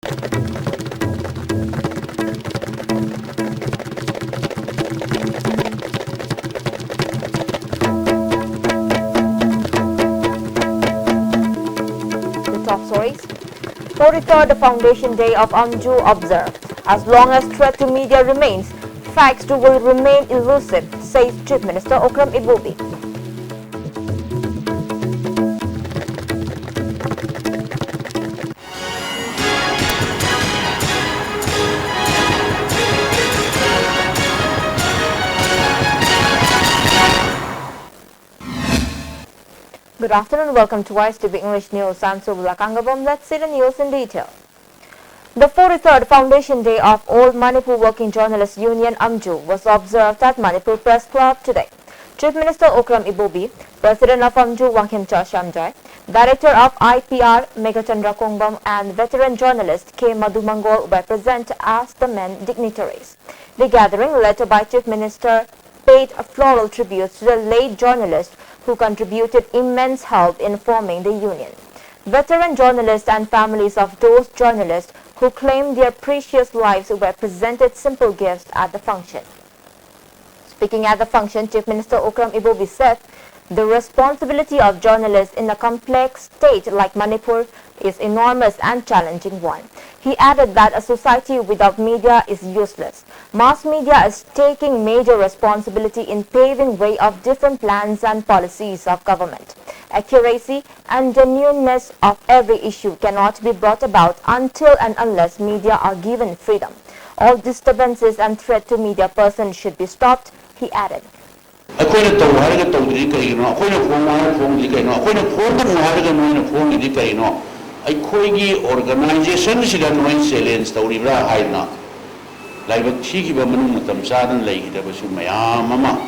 Top stories. 43rd Foundation Day of Amju observed. As long as threat to media remains, facts will remain elusive, says Chief Minister Okram Ibobi. Good afternoon, welcome to ISTV English News. I'm Subula Kangabam. Let's see the news in detail. The 43rd Foundation Day of All Manipur Working Journalists Union Amju was observed at Manipur Press Club today. Chief Minister Okram Ibobi, President of Amju Wankhimcha Shamjai, Director of IPR Megachandra Kongbam and veteran journalist K. Madhu Mangol were present as the main dignitaries. The gathering, led by Chief Minister, paid floral tributes to the late journalist who contributed immense help in forming the union. Veteran journalists and families of those journalists who claimed their precious lives were presented simple gifts at the function. Speaking at the function, Chief Minister Okram Ibobi said, the responsibility of journalists in a complex state like Manipur is enormous and challenging one. He added that a society without media is useless. Mass media is taking major responsibility in paving way of different plans and policies of government. Accuracy and genuineness of every issue cannot be brought about until and unless media are given freedom. All disturbances and threat to media persons should be stopped, he added. Organization challenge like a cheeky woman like there was Mama.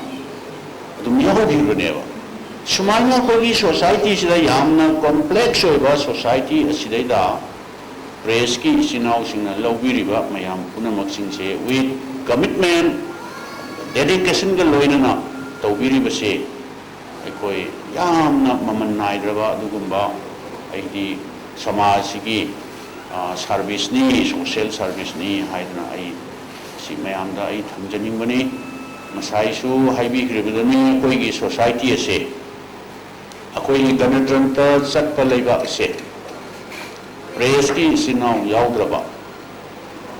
To me, never. Sumana Kogi society is a yamna complex society as they da. Preski is in house in a low river, Mayam Punamaxing say, with commitment, dedication, the loinana, to Viriba say, I call yamna Maman Nidrava, Dugumba, I Samajiki service ni, social service ni, Haidna. Si mayamda ay thamjaning bani masai su haibi kribadani koi gi society ase akoi ganadranta chatpa leiba ase press ki sinau yaudraba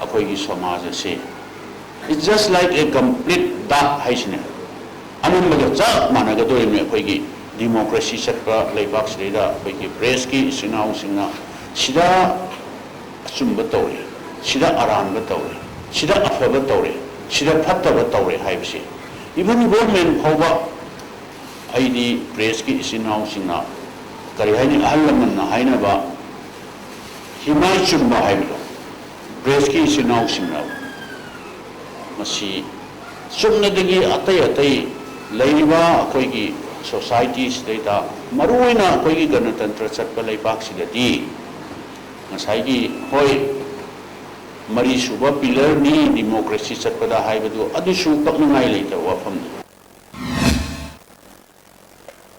akoi gi samaj ase. It's just like a complete dark haisne anumba cha managa doi me akoi gi democracy chatpa leiba sida akoi gi press ki sinau singna sida sumba tawre sida aran ba tawre Sida afaba tawre, sida phattaba tawre haibse. Even government hoba aidi press ki isinau singna kari haini ahallaman na haina ba himai chumba haiblo press ki isinau singna masi sumna degi atai leiba akoi gi societies data maruina akoi gi ganatantra chatpa leibak sidati ngasai gi hoi Mari Suba pillar ni democracy chatpada haibadu adushu taknungai leita wafam.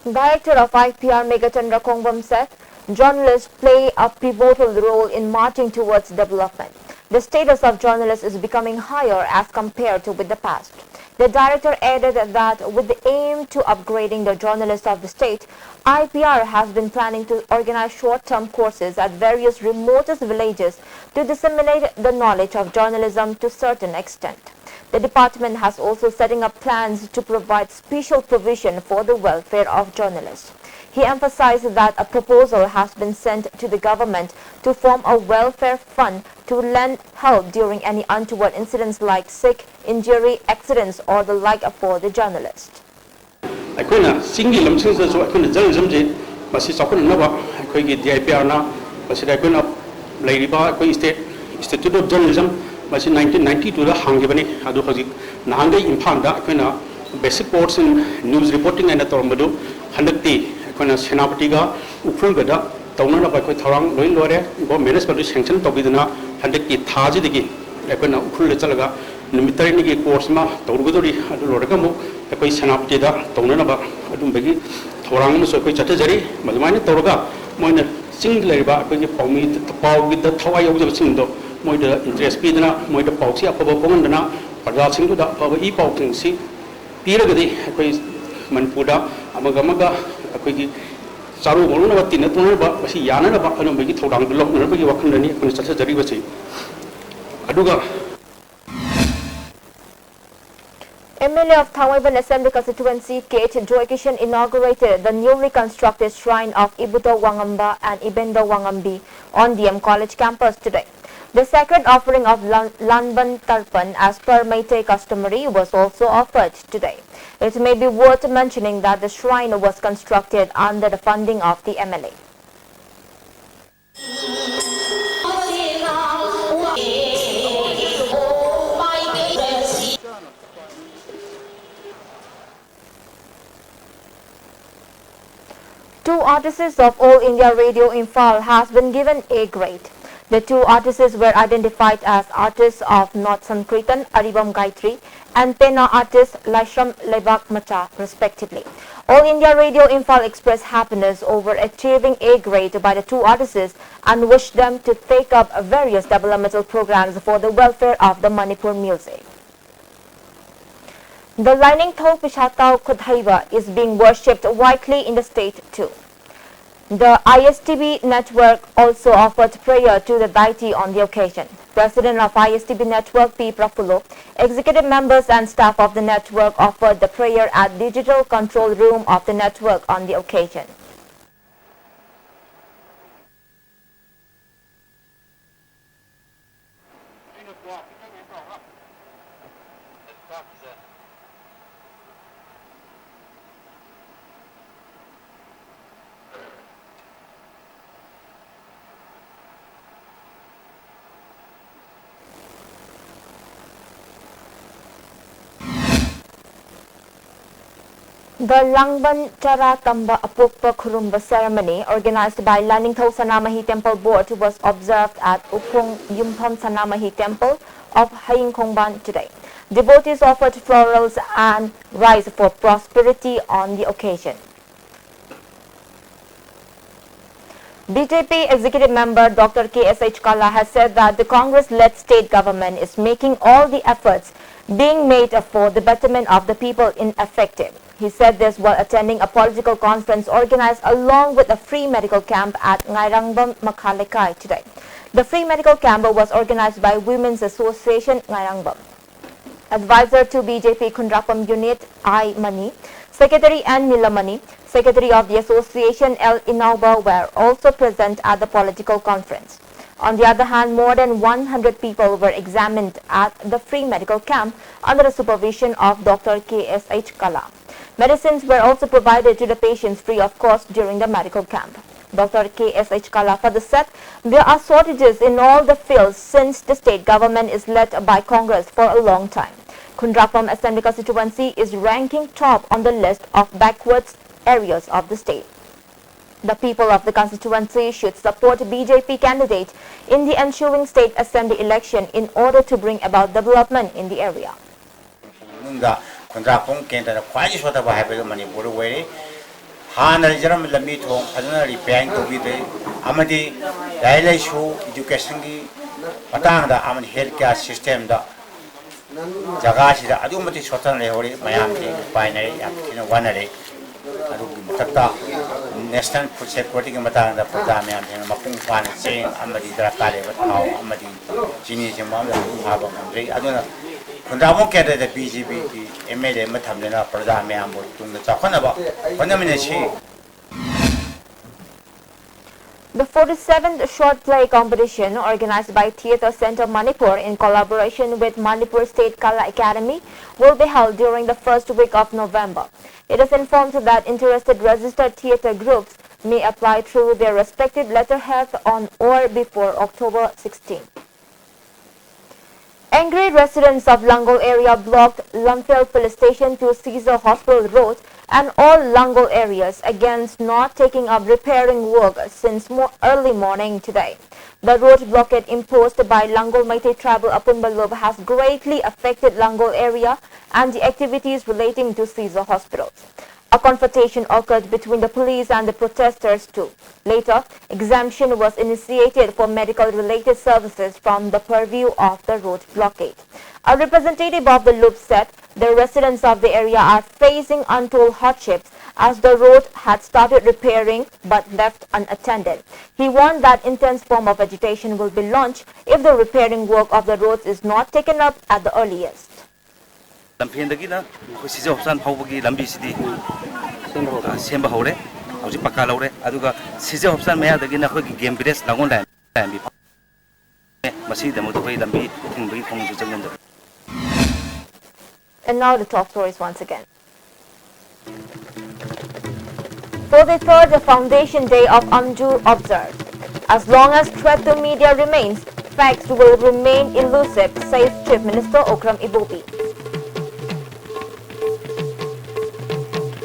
Director of IPR Megachandra Kongbam said, journalists play a pivotal role in marching towards development. The status of journalists is becoming higher as compared to with the past. The director added that with the aim to upgrading the journalists of the state, IPR has been planning to organize short-term courses at various remotest villages to disseminate the knowledge of journalism to a certain extent. The department has also setting up plans to provide special provision for the welfare of journalists. He emphasized that a proposal has been sent to the government to form a welfare fund to lend help during any untoward incidents like sick, injury, accidents or the like for the journalist. Aikoina single lamsing so aikoina journalism je masi sakun naba aikoigi DIPR na masi aikoina lairiba akoi state institute of journalism masi 1992 da hangibani adu hojik nahangai imphal da aikoina basic course in news reporting and tormadu handakti aikoina senapati ga uphul ga da tauna ba koi thorang loi lore go management sanction tobiduna handakti thaji digi aikoina uphul le chalaga numitari ni course ma torgodori adu lorega mu koi senapati da tauna ba adum bagi thorang mu so koi chatajari madumani torga moina sing leba akhoi paumi pau gi da thawai yau jab sing do moi da interest pi dana moi da pau si apaba pongan dana parja sing do da pau I pau king si pira gadi akhoi manpur da amaga akhoi gi saru molu na tin na tun ba basi yana na ba anu bagi thodang blok na bagi wakhan dani akhoi sa jari ba si aduga MLA of Thangwaiban Assembly constituency Kate Joy Kishan inaugurated the newly constructed shrine of Ibuto Wangamba and Ibendo Wangambi on DM College campus today. The sacred offering of Lanban Tarpan as per Meitei customary was also offered today. It may be worth mentioning that the shrine was constructed under the funding of the MLA. Two artists of All India Radio Imphal has been given A grade. The two artists were identified as artists of North Sankirtan Aribam Gayatri and Pena artist Laishram Lebak Macha respectively. All India Radio Imphal expressed happiness over achieving A grade by the two artists and wished them to take up various developmental programs for the welfare of the Manipur music. The Lining Thol Pishatau Kudhaiva is being worshipped widely in the state too. The ISTV network also offered prayer to the deity on the occasion. President of ISTV network P. Prafulo, executive members and staff of the network offered the prayer at digital control room of the network on the occasion. The Langban Chara Tamba Apukpa Khurumba ceremony organized by Laningthau Sanamahi Temple Board was observed at Upong Yumpham Sanamahi Temple of Hayingkhongban today. Devotees offered florals and rice for prosperity on the occasion. BJP Executive Member Dr. K.S.H. Kala has said that the Congress-led state government is making all the efforts being made for the betterment of the people ineffective. He said this while attending a political conference organized along with a free medical camp at Ngairangbam Makhalekai today. The free medical camp was organized by Women's Association Ngairangbam. Advisor to BJP Kundrapam Unit I. Mani, Secretary N. Nilamani, Secretary of the Association L. Inauba were also present at the political conference. On the other hand, more than 100 people were examined at the free medical camp under the supervision of Dr. K.S.H. Kala. Medicines were also provided to the patients free of cost during the medical camp. Dr. K.S.H. Kala further said there are shortages in all the fields since the state government is led by Congress for a long time. Kundrapam Assembly constituency is ranking top on the list of backwards areas of the state. The people of the constituency should support BJP candidate in the ensuing state assembly election in order to bring about development in the area. Kundrapam Kenta Kwaji Sota Bahabil Manipur way. Hana Jeram Lami Tong, Adana repairing to be the Amadi, Daily Show, Education, Patanga, Amadi healthcare system, the Jagashi, the Adumati Sotan Leori, Miami, Binary, and one day. Tata National Food Security Matanga, Pradamian, and Mapung Fan, saying Amadi Drakale, but now Amadi, Genius, and Mama, Haba, I don't know. Kundrapam Kenta the BGB, MLA Matamina, Pradamian, Tung the Chakanaba, Panaminashi. The 47th short play competition organized by Theatre Centre Manipur in collaboration with Manipur State Kala Academy will be held during the first week of November. It is informed that interested registered theatre groups may apply through their respective letterheads on or before October 16. Angry residents of Langol area blocked Lumfield Police Station to Caesar Hospital Road and all Langol areas against not taking up repairing work since early morning today. The road blockade imposed by Langol Meitei Tribal Apunbalub has greatly affected Langol area and the activities relating to Caesar hospitals. A confrontation occurred between the police and the protesters too. Later, exemption was initiated for medical-related services from the purview of the road blockade. A representative of the loop said the residents of the area are facing untold hardships as the road had started repairing but left unattended. He warned that intense form of agitation will be launched if the repairing work of the roads is not taken up at the earliest. ꯁꯦꯝꯕ ꯍꯧꯔꯦ ꯍꯧꯖꯤꯛ ꯄꯛꯀꯥ ꯂꯧꯔꯦ ꯑꯗꯨꯒ ꯁꯤꯖ ꯍꯣꯞꯁꯥꯟ ꯃꯌꯥꯗꯒꯤꯅ ꯑꯩꯈꯣꯏꯒꯤ game village Langol ꯂꯥꯏꯔꯦꯝꯕꯤ ꯃꯁꯤꯒꯤꯗꯃꯛꯇ ꯑꯩꯈꯣꯏ ꯂꯝꯕꯤ ꯊꯤꯡꯕꯒꯤ ꯈꯣꯡꯖꯪ ꯆꯪꯖꯟꯖꯕ. And now the top stories once again. For the third Foundation Day of Amju observed. As long as threat to media remains, facts will remain elusive, says Chief Minister Okram Ibobi.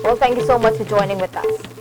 Well, thank you so much for joining with us.